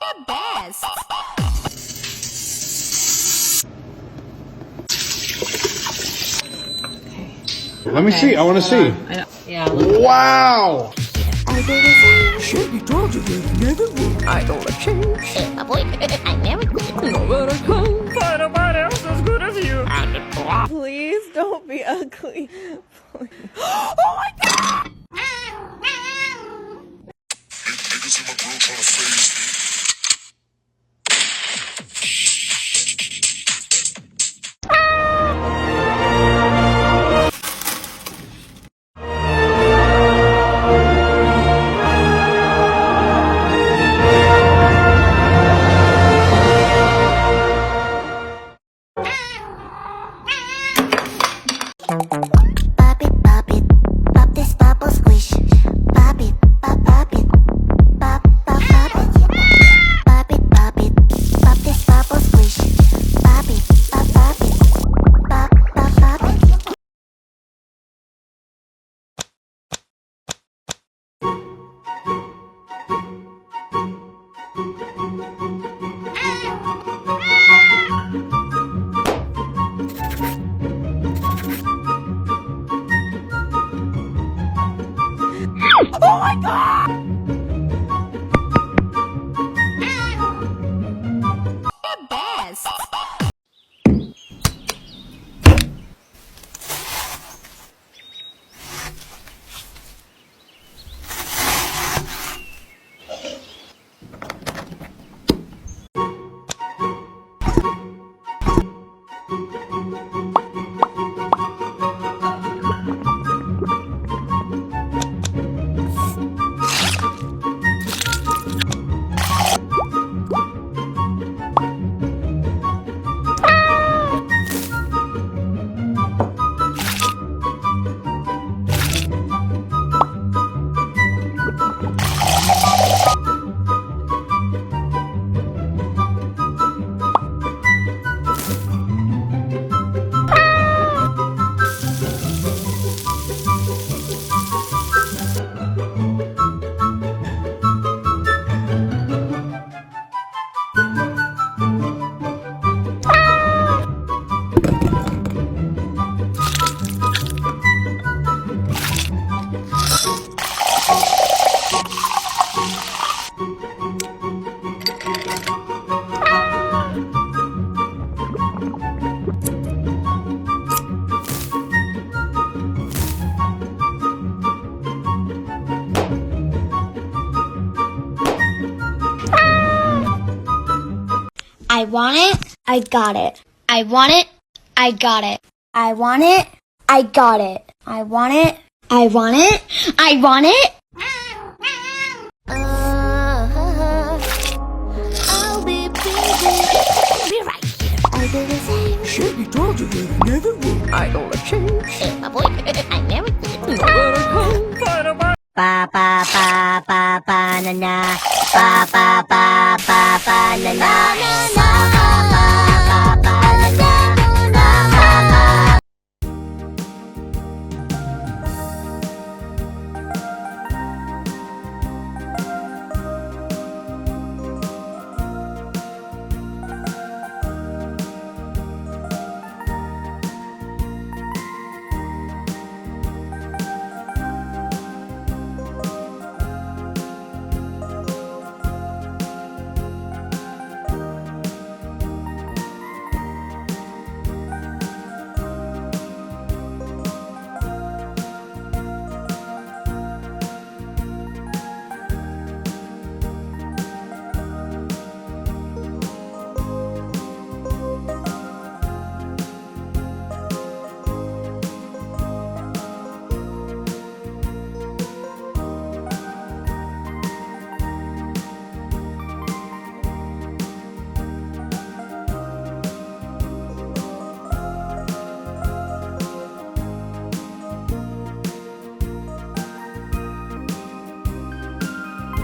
The best. Let me see. I want to see. Yeah. Wow. I do the same. Shouldn't be told you this, never would. I don't change. Hey, boy, I never quit. No matter how. Find nobody else as good as you. Please don't be ugly. Please. Oh my god! Niggas in my grill trying to phase me. Pop it, pop this bubble squish. Pop it, pop it, pop it. Pop it, pop this bubble squish. Pop it, pop it, pop it. Oh my god! The best. I want it, I got it. I want it, I got it. I want it, I got it. I want it, I want it, I want it. I'll be busy. Be right here. I do the same. Shouldn't be told you this, never would. I don't change. Hey, boy, I never quit. No matter how. Find nobody. Ba ba ba ba ba na na. Ba ba ba ba ba na na.